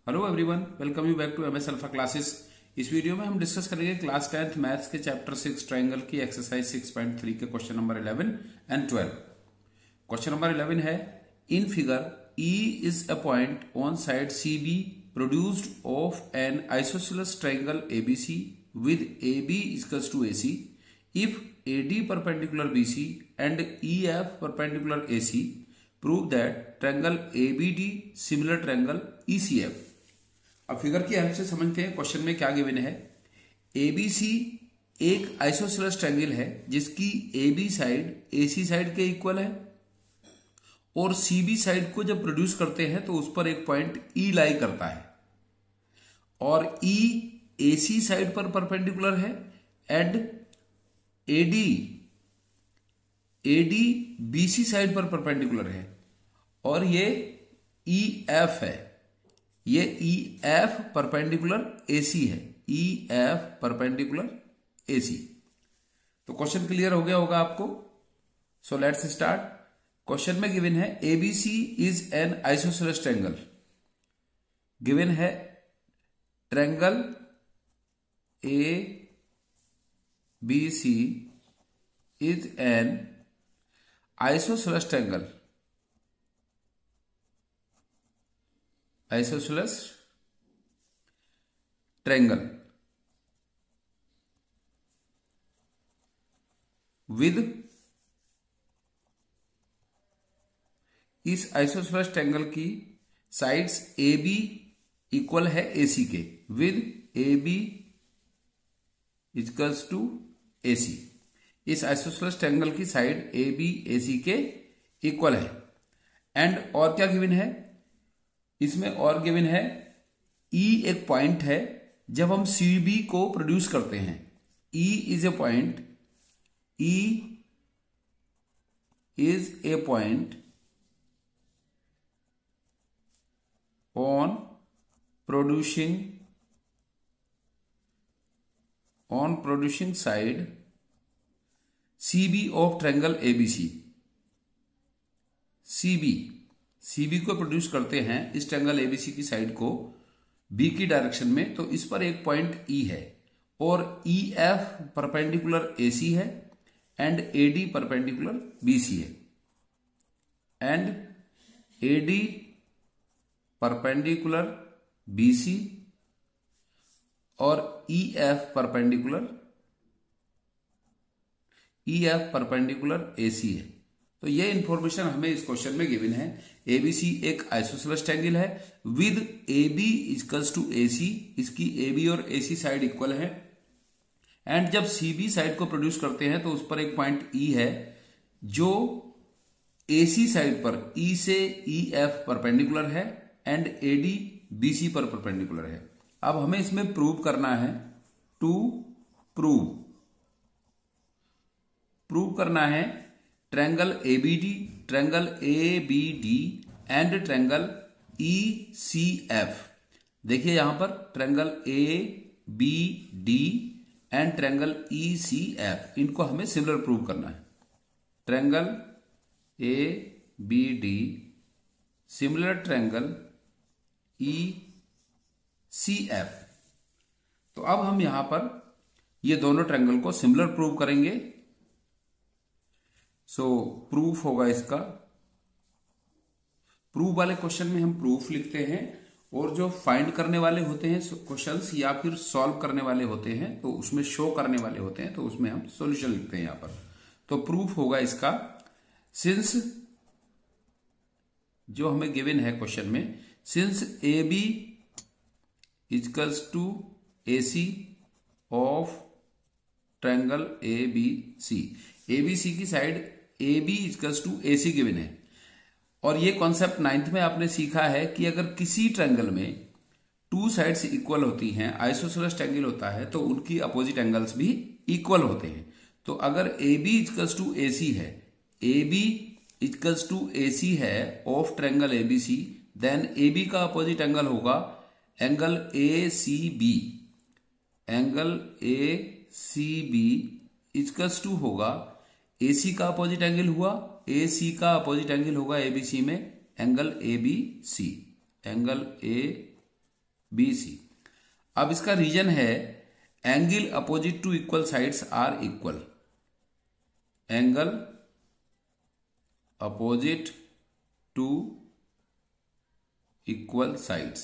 Hello everyone, welcome you back to MS alpha classes. इस video में हम discuss करेंगे क्लास 10th मैथ्स के चैप्टर 6 ट्रायंगल की एक्सरसाइज 6.3 के question number 11 and 12। Question number 11 है, in figure E is a point on side CB produced of an isosceles triangle ABC with AB equals to AC if AD perpendicular BC and EF perpendicular AC prove that triangle ABD similar triangle ECF। अब figure की help से समझते हैं question में क्या given है। ABC एक isosceles triangle है जिसकी AB साइड AC साइड के इक्वल है और CB साइड को जब प्रोड्यूस करते हैं तो उस पर एक पॉइंट E लाई करता है और E AC साइड पर परपेंडिकुलर है एंड AD BC साइड पर परपेंडिकुलर है और ये EF है, ये EF परपेंडिकुलर AC है, EF परपेंडिकुलर AC। तो क्वेश्चन क्लियर हो गया होगा आपको। So let's start. क्वेश्चन में गिवन है ABC is an isosceles triangle. Given है triangle ABC is an isosceles triangle, isosceles triangle with इस आइसोसेलेस ट्रायंगल की साइड्स AB इक्वल है AC के, with AB equals to AC। इस isosceles triangle की side AB AC के equal है and और क्या गिवन है इसमें, और गिवन है E एक पॉइंट है जब हम CB को प्रोड्यूस करते हैं। E is a point, E is a point on producing side CB of triangle ABC। CB को प्रोड्यूस करते हैं इस ट्रायंगल ABC की साइड को B की डायरेक्शन में, तो इस पर एक पॉइंट E है और EF परपेंडिकुलर AC है एंड AD परपेंडिकुलर BC है एंड AD परपेंडिकुलर BC और EF परपेंडिकुलर AC है। तो ये इंफॉर्मेशन हमें इस क्वेश्चन में गिवन है। ABC एक आइसोसेलेस ट्रायंगल है with AB equals to AC, इसकी AB और AC साइड इक्वल है एंड जब CB साइड को प्रोड्यूस करते हैं तो उस पर एक पॉइंट E है जो AC साइड पर E से EF परपेंडिकुलर है एंड AD BC पर परपेंडिकुलर है। अब हमें इसमें प्रूव करना है, टू प्रूव करना है triangle ABD and triangle ECF। देखिए यहां पर triangle ABD and triangle ECF, इनको हमें सिमिलर प्रूव करना है। Triangle ABD similar triangle ECF। तो अब हम यहां पर ये दोनों ट्रायंगल को सिमिलर प्रूव करेंगे। सो प्रूफ होगा इसका, प्रूफ वाले क्वेश्चन में हम प्रूफ लिखते हैं और जो फाइंड करने वाले होते हैं क्वेश्चंस या फिर सॉल्व करने वाले होते हैं तो उसमें शो करने वाले होते हैं तो उसमें हम सॉल्यूशन लिखते हैं यहां पर। तो प्रूफ होगा इसका, सिंस जो हमें गिवन है क्वेश्चन में, since AB equals to AC of triangle ABC की side AB equals to AC given है और ये कॉन्सेप्ट 9th में आपने सीखा है कि अगर किसी ट्रायंगल में टू साइड्स इक्वल होती हैं, आइसोसेलेस ट्रायंगल होता है तो उनकी अपोजिट एंगल्स भी इक्वल होते हैं। तो अगर AB इक्वल्स टू AC है, AB इक्वल्स टू AC है of triangle ABC, then AB का अपोजिट एंगल होगा angle ACB। Angle ACB equals to होगा AC का अपोजिट एंगल हुआ, AC का अपोजिट एंगल होगा ABC में एंगल ABC, एंगल BC। अब इसका रीजन है angle opposite to equal sides are equal. Angle opposite to equal sides,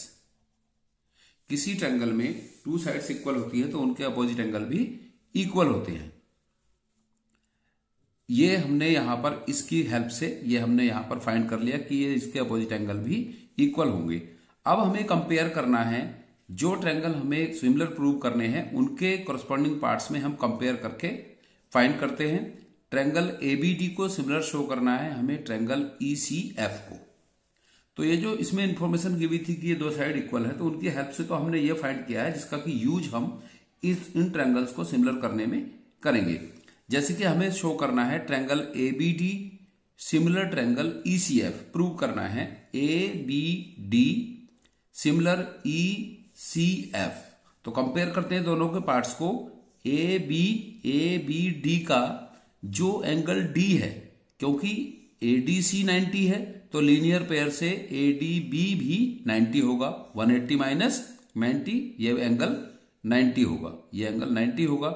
किसी ट्रायंगल में टू साइड्स इक्वल होती है तो उनके अपोजिट एंगल भी इक्वल होते हैं। ये हमने यहां पर इसकी हेल्प से ये हमने यहां पर फाइंड कर लिया कि ये इसके अपोजिट एंगल भी इक्वल होंगे। अब हमें कंपेयर करना है, जो ट्रायंगल हमें सिमिलर प्रूव करने हैं उनके कॉरस्पॉन्डिंग पार्ट्स में हम कंपेयर करके फाइंड करते हैं। ट्रायंगल एबीडी को सिमिलर शो करना है हमें ट्रायंगल ईसीएफ को। तो ये जो इसमें इंफॉर्मेशन गिवी थी कि ये दो साइड इक्वल है, तो उनकी हेल्प से तो हमने ये फाइंड किया है जिसका कि यूज हम इन ट्रायंगल्स को सिमिलर करने में करेंगे। जैसे कि हमें शो करना है triangle ABD similar triangle ECF, prove करना है एबीडी सिमिलर ईसीएफ। तो कंपेयर करते हैं दोनों के पार्ट्स को। एबीडी का जो एंगल डी है, क्योंकि एडीसी 90 है तो लीनियर पेयर से एडीबी भी 90 होगा। 180 माइनस 90, ये एंगल 90 होगा, ये एंगल 90 होगा।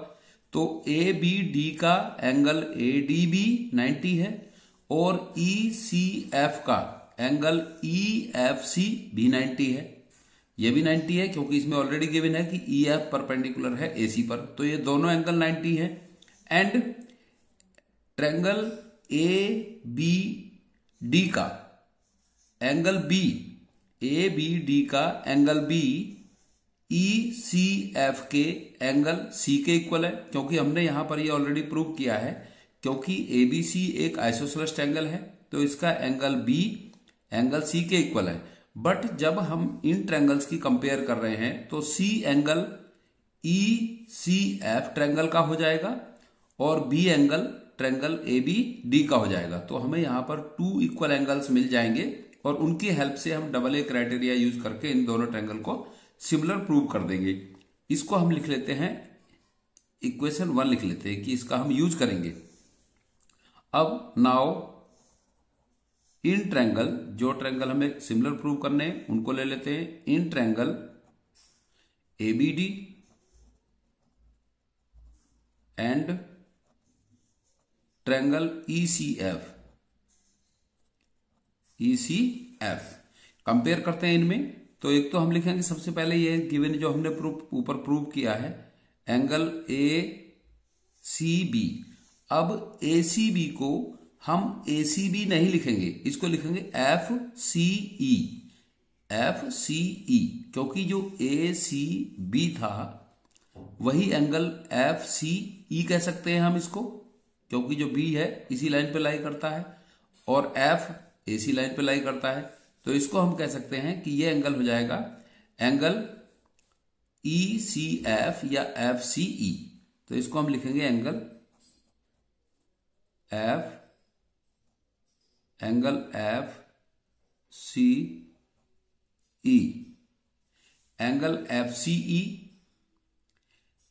तो एबीडी का एंगल एडीबी 90 है और ईसीएफ का एंगल ईएफसी भी 90 है। ये भी 90 है क्योंकि इसमें ऑलरेडी गिवन है कि ईएफ परपेंडिकुलर है एसी पर, तो ये दोनों एंगल 90 है। एंड ट्रायंगल एबीडी का एंगल बी, एबीडी का एंगल बी ईसीएफ के एंगल सी के इक्वल है, क्योंकि हमने यहां पर ये ऑलरेडी प्रूव किया है। क्योंकि एबीसी एक आइसोसेलेस ट्रायंगल है तो इसका एंगल बी एंगल सी के इक्वल है। बट जब हम इन ट्रायंगल्स की कंपेयर कर रहे हैं तो सी एंगल ईसीएफ ट्रायंगल का हो जाएगा और बी एंगल ट्रायंगल एबीडी का हो जाएगा। तो हमें यहां पर टू इक्वल एंगल्स मिल जाएंगे और उनकी हेल्प से हम डबल ए क्राइटेरिया यूज करके इन दोनों ट्रायंगल को सिमिलर प्रूव कर देंगे। इसको हम लिख लेते हैं इक्वेशन 1 लिख लेते हैं कि इसका हम यूज करेंगे। अब नाउ इन ट्रायंगल, जो ट्रायंगल हमें सिमिलर प्रूव करने हैं उनको ले लेते हैं। In triangle ABD and triangle ECF compare करते हैं इनमें। तो एक तो हम लिखेंगे सबसे पहले ये गिवन जो हमने ऊपर प्रूव किया है एंगल ए सी बी। अब ए सी बी को हम ए सी बी नहीं लिखेंगे, इसको लिखेंगे एफ सी ई, क्योंकि जो ए सी बी था वही एंगल एफ सी ई कह सकते हैं हम इसको, क्योंकि जो बी है इसी लाइन पे लाई करता है और एफ एसी लाइन पे लाई करता है। तो इसको हम कह सकते हैं कि ये एंगल हो जाएगा एंगल ई सी एफ या एफ सी ई। तो इसको हम लिखेंगे एंगल सी ई, एंगल एफ सी ई।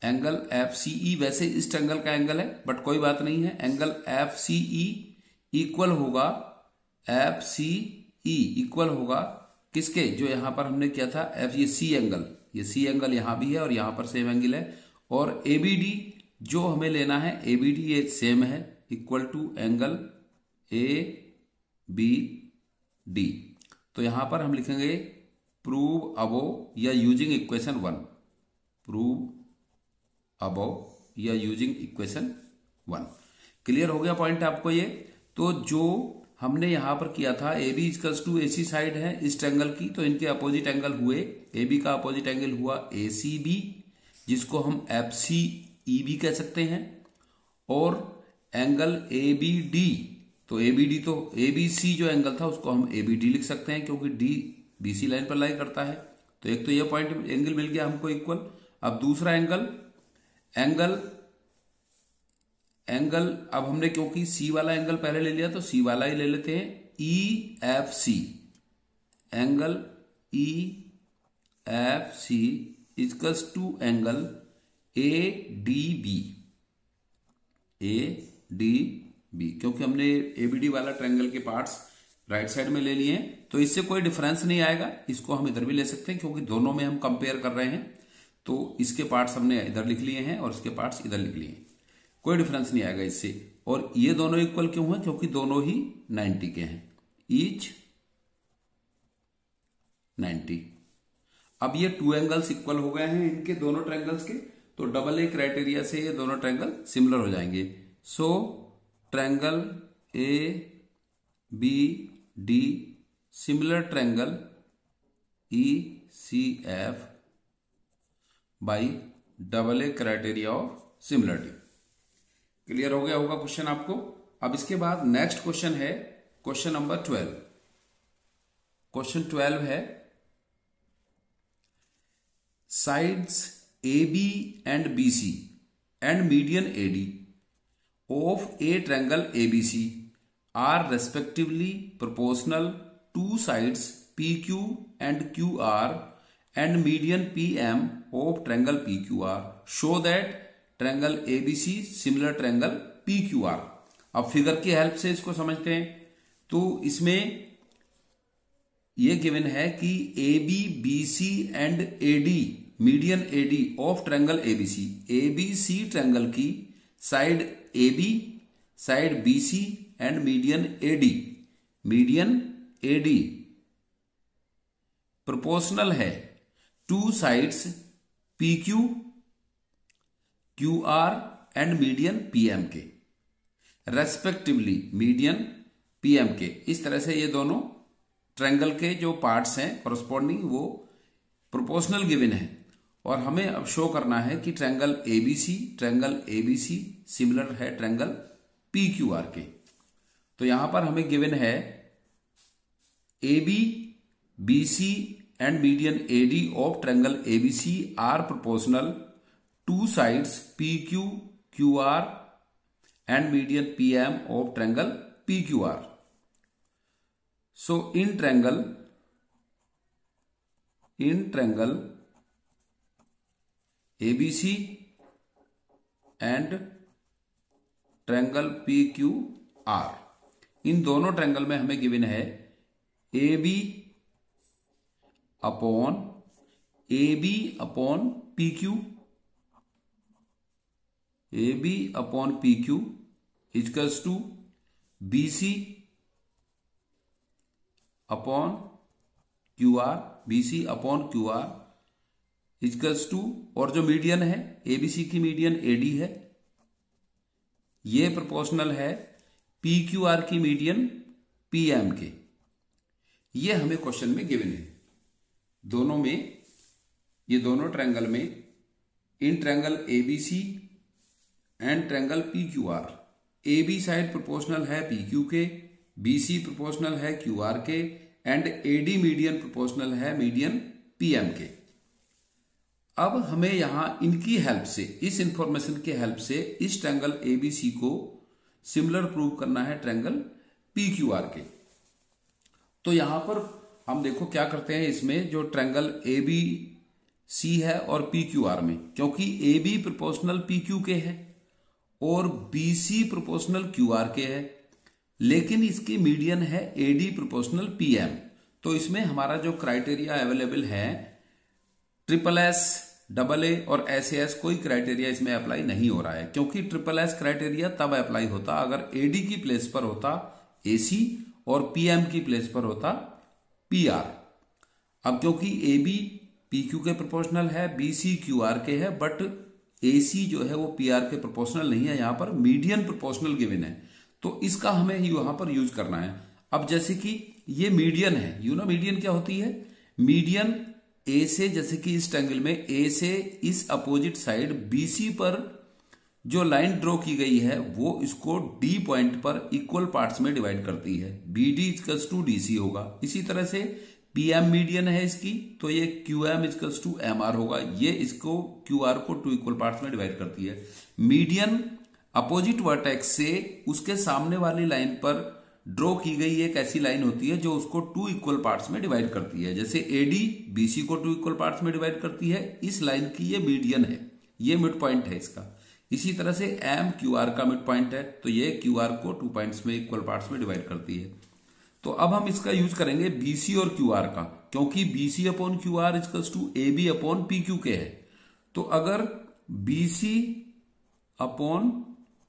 एंगल एफ सी ई वैसे इस ट्रायंगल का एंगल है बट कोई बात नहीं है। Angle F C E equal होगा एफ सी ई इक्वल होगा किसके, जो यहां पर हमने किया था एफ, ये सी एंगल यहां भी है और यहां पर सेम एंगल है। और एबीडी जो हमें लेना है, एबीडी ये सेम है equal to angle A B D. तो यहां पर हम लिखेंगे प्रूव अबोव या यूजिंग इक्वेशन 1, प्रूव अबोव या यूजिंग इक्वेशन 1। क्लियर हो गया पॉइंट आपको ये। तो जो हमने यहां पर किया था A B equals to AC side है इस ट्रायंगल की, तो इनके अपोजिट एंगल हुए, ए बी का अपोजिट एंगल हुआ ए सी बी जिसको हम एफ सी ई भी कह सकते हैं, और एंगल ए बी डी, तो ए बी डी तो ए बी सी जो एंगल था उसको हम ए बी डी लिख सकते हैं क्योंकि डी बी सी लाइन पर लाई करता है। तो एक तो ये पॉइंट एंगल मिल गया हमको इक्वल। अब दूसरा एंगल अब हमने क्योंकि सी वाला एंगल पहले ले लिया तो सी वाला ही ले लेते हैं, E F C, angle E F C equals to angle A D B, क्योंकि हमने एबीडी वाला ट्रायंगल के पार्ट्स राइट साइड में ले लिए हैं तो इससे कोई डिफरेंस नहीं आएगा, इसको हम इधर भी ले सकते हैं क्योंकि दोनों में हम कंपेयर कर रहे हैं। तो इसके पार्ट्स हमने इधर लिख लिए हैं और इसके पार्ट्स इधर लिख लिए हैं, कोई डिफरेंस नहीं आएगा इससे। और ये दोनों इक्वल क्यों हैं? क्योंकि दोनों ही 90 के हैं, ईच 90। अब ये टू एंगल्स इक्वल हो गए हैं इनके दोनों ट्रायंगल्स के, तो डबल ए क्राइटेरिया से ये दोनों ट्रायंगल सिमिलर हो जाएंगे। So triangle A B D similar triangle E C F by double A criteria of similarity. Clear हो गया होगा क्वेश्चन आपको। अब इसके बाद नेक्स्ट क्वेश्चन है क्वेश्चन नंबर 12। क्वेश्चन 12 है sides AB and BC and median AD of a triangle ABC are respectively proportional to sides PQ and QR and median PM of triangle PQR. Show that triangle ABC similar triangle PQR. अब figure की help से इसको समझते हैं। तो इसमें ये given है कि AB, BC and AD median AD of triangle ABC, ABC triangle की side AB, side BC and median AD proportional है to sides PQ, QR and median PM के रेस्पेक्टिवली, मीडियन PM के। इस तरह से ये दोनों ट्रायंगल के जो पार्ट्स हैं कॉरस्पॉन्डिंग वो प्रोपोर्शनल गिवन है और हमें अब शो करना है कि ट्रायंगल ABC सिमिलर है ट्रायंगल PQR के। तो यहां पर हमें गिवन है AB, BC and median AD of triangle ABC are proportional to sides PQ, QR and median PM of triangle PQR। So in triangle ABC and triangle PQR, इन दोनों triangle में हमें गिवन है AB upon PQ, AB upon PQ equals to BC upon QR, BC upon QR equals to, और जो median है ABC की median AD है, ये प्रोपोर्शनल है PQR की मीडियन PM के। ये हमें क्वेश्चन में गिवन है। दोनों में, ये दोनों ट्रायंगल में, in triangle ABC and triangle PQR, AB side proportional है PQ के, BC प्रोपोर्शनल है QR के एंड AD मीडियन प्रोपोर्शनल है मीडियन PM के। अब हमें यहां इनकी हेल्प से, इस इंफॉर्मेशन के हेल्प से इस ट्रायंगल ABC को सिमिलर प्रूव करना है ट्रायंगल PQR के। तो यहां पर हम देखो क्या करते हैं, इसमें जो ट्रायंगल ABC है और PQR में, क्योंकि AB प्रोपोर्शनल PQ के है और BC प्रोपोर्शनल QR के है, लेकिन इसकी मीडियन है AD प्रोपोर्शनल PM। तो इसमें हमारा जो क्राइटेरिया अवेलेबल है SSS, AA और SAS, कोई क्राइटेरिया इसमें अप्लाई नहीं हो रहा है, क्योंकि SSS क्राइटेरिया तब अप्लाई होता अगर AD की प्लेस पर होता AC और PM की प्लेस पर होता PR। अब क्योंकि AB PQ के प्रोपोर्शनल है, BC QR के है, बट AC जो है वो PR के प्रोपोर्शनल नहीं है, यहां पर मीडियन प्रोपोर्शनल गिवन है, तो इसका हमें यहां पर यूज करना है। अब जैसे कि ये मीडियन है, मीडियन क्या होती है, मीडियन A से, जैसे कि इस ट्रायंगल में A से इस अपोजिट साइड BC पर जो लाइन ड्रॉ की गई है वो इसको D पॉइंट पर इक्वल पार्ट्स में डिवाइड करती है, BD इक्वल्स टू DC होगा। इसी तरह से PM मीडियन है इसकी, तो ये QM इक्वल्स टू MR होगा, ये इसको QR को टू इक्वल पार्ट्स में डिवाइड करती है। मीडियन अपोजिट वर्टेक्स से उसके सामने वाली लाइन पर ड्रॉ की गई एक ऐसी लाइन होती है जो उसको टू इक्वल पार्ट्स में डिवाइड करती है, जैसे AD BC को टू इक्वल पार्ट्स में डिवाइड करती है, इस लाइन की ये मीडियन है, ये मिड पॉइंट है इसका। इसी तरह से M QR का मिड पॉइंट है, तो ये QR को टू पॉइंट्स में इक्वल पार्ट्स में डिवाइड करती है। तो अब हम इसका यूज करेंगे बीसी और क्यूआर का, क्योंकि BC upon QR equals to A B upon P Q के है। तो अगर बीसी अपॉन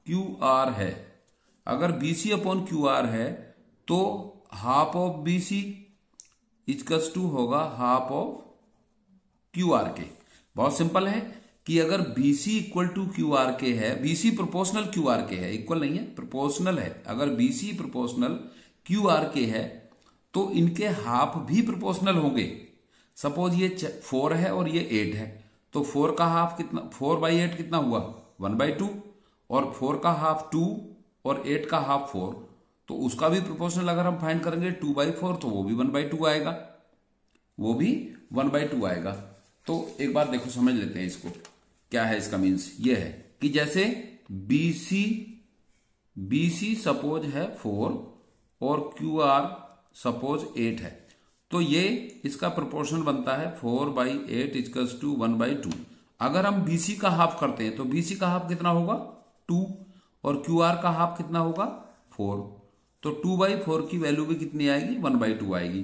क्यूआर है, अगर बीसी अपॉन क्यूआर है तो half of BC equals to होगा हाफ ऑफ क्यूआर के। बहुत सिंपल है कि अगर बीसी इक्वल टू क्यूआर के है, बीसी प्रोपोर्शनल क्यूआर के है, इक्वल नहीं है, प्रोपोर्शनल है। अगर बीसी प्रोपोर्शनल क्यूआर के है तो इनके हाफ भी प्रोपोर्शनल होंगे। सपोज ये 4 है और ये 8 है, तो 4 का हाफ कितना, 4/8 कितना हुआ 1/2, और 4 का हाफ 2 और 8 का हाफ 4, तो उसका भी प्रोपोर्शनल अगर हम फाइंड करेंगे 2/4 तो वो भी 1/2 आएगा, वो भी 1/2 आएगा। तो एक बार देखो समझ लेते हैं इसको, क्या है इसका मीन्स। ये है कि जैसे बीसी सपोज है 4 और क्यूआर सपोज 8 है, तो ये इसका प्रोपोर्शन बनता है 4/8 इक्वल्स टू 1/2। अगर हम बीसी का हाफ करते हैं तो बीसी का हाफ कितना होगा 2 और क्यूआर का हाफ कितना होगा 4, तो 2/4 की वैल्यू भी कितनी आएगी 1/2 आएगी।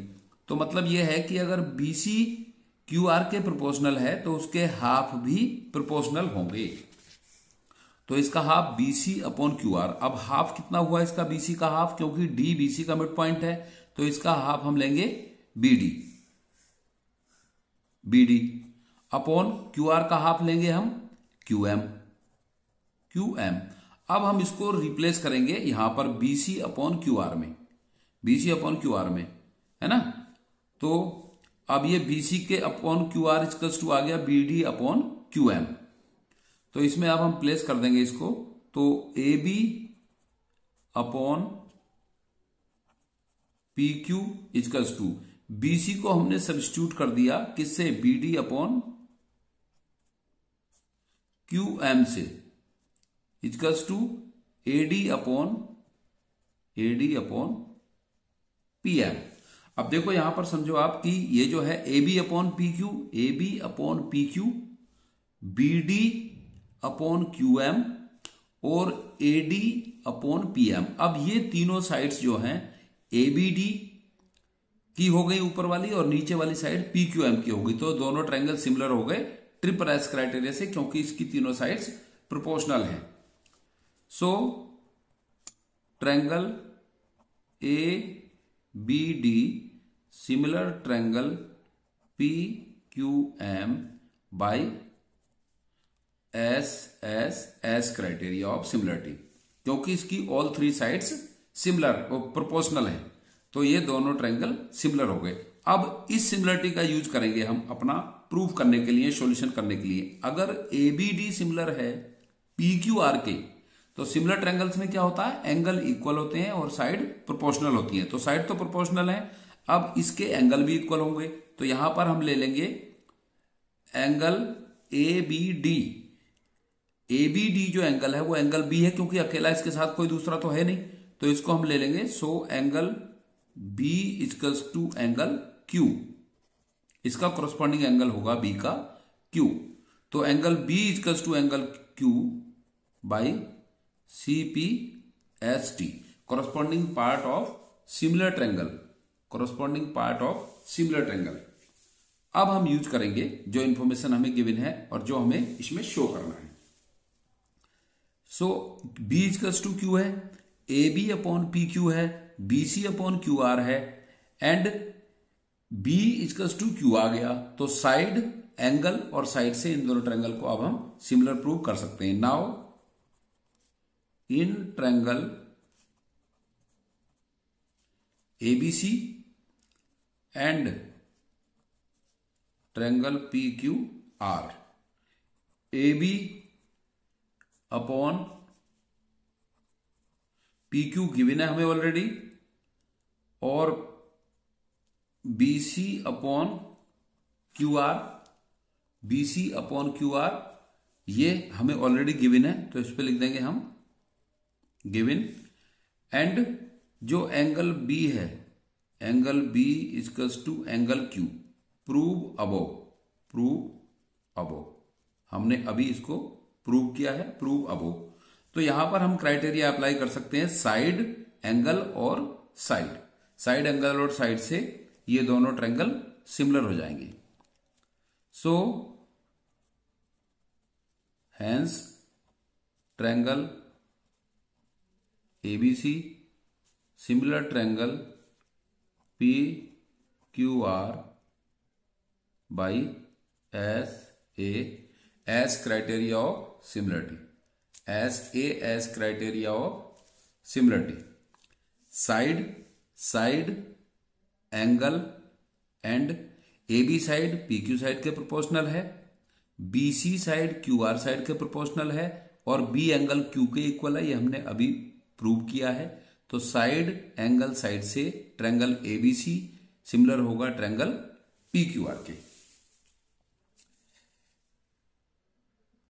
तो मतलब यह है कि अगर बीसी क्यूआर के प्रोपोर्शनल है तो उसके हाफ भी प्रोपोर्शनल होंगे। तो इसका हाफ बीसी अपॉन क्यूआर। अब हाफ कितना हुआ इसका बीसी का हाफ, क्योंकि डी बीसी का मिड पॉइंट है, तो इसका हाफ हम लेंगे बीडी अपॉन क्यूआर का हाफ लेंगे हम क्यूएम। अब हम इसको रिप्लेस करेंगे यहां पर बीसी अपॉन क्यूआर में, बीसी अपॉन क्यूआर में, है ना। तो अब ये बीसी के अपॉन क्यूआर इक्वल्स टू आ गया बीडी अपॉन क्यूएम। तो इसमें अब हम प्लेस कर देंगे इसको, तो A B upon P Q equals to, BC को हमने सब्स्टिट्यूट कर दिया किससे, बीडी अपॉन क्यूएम से, equals to AD upon PM. अब देखो यहां पर समझो आप कि ये जो है A B upon P Q, BD upon QM और एडी अपॉन पीएम। अब ये तीनों साइड्स जो हैं एबीडी की हो गई ऊपर वाली और नीचे वाली साइड पीक्यूएम की हो गई, तो दोनों ट्रायंगल सिमिलर हो गए ट्रिपल एस क्राइटेरिया से, क्योंकि इसकी तीनों साइड्स प्रोपोर्शनल हैं। So triangle A B D similar triangle P Q M by S criteria of similarity, क्योंकि इसकी ऑल 3 साइड्स सिमिलर प्रोपोर्शनल है, तो ये दोनों ट्रायंगल सिमिलर हो गए। अब इस सिमिलरिटी का यूज करेंगे हम अपना प्रूव करने के लिए, सॉल्यूशन करने के लिए। अगर एबीडी सिमिलर है पीक्यूआर के, तो सिमिलर ट्रायंगल्स में क्या होता है, एंगल इक्वल होते हैं और साइड प्रोपोर्शनल होती है। तो साइड तो प्रोपोर्शनल है, अब इसके एंगल भी इक्वल होंगे, तो यहां पर हम ले लेंगे एंगल एबीडी जो एंगल है वो एंगल बी है, क्योंकि अकेला इसके साथ कोई दूसरा तो है नहीं, तो इसको हम ले लेंगे। So angle B equals to angle Q, इसका कोरस्पॉन्डिंग एंगल होगा बी का क्यू। तो angle B equals to angle Q by CPST, corresponding part of similar triangle, अब हम यूज करेंगे जो इंफॉर्मेशन हमें गिवन है और जो हमें इसमें शो करना है। So B equals to Q है, AB अपॉन पी क्यू है, BC अपॉन क्यू आर है, and B equals to Q आ गया, तो साइड, एंगल और साइड से इन दोनों ट्रायंगल को अब हम सिमिलर प्रूव कर सकते हैं। Now in triangle ABC and triangle PQR, AB upon PQ given है हमें ऑलरेडी, और BC अपॉन QR ये हमें ऑलरेडी गिवन है, तो इस पे लिख देंगे हम गिवन। एंड जो एंगल B है, angle B equals to angle Q, prove अबो, हमने अभी इसको प्रूव किया है, प्रूव अबो। तो यहां पर हम क्राइटेरिया अप्लाई कर सकते हैं, साइड, एंगल और साइड। साइड एंगल और साइड से ये दोनों ट्रायंगल सिमिलर हो जाएंगे। So hence triangle ABC similar triangle P Q R by S A S criteria of similarity, S criteria of similarity. Side angle and A B side P Q side के proportional है, B C side Q R side के proportional है, और B angle Q के equal है, ये हमने अभी प्रूव किया है। तो साइड एंगल साइड से ट्रायंगल एबीसी सिमिलर होगा ट्रायंगल पी क्यू आर के।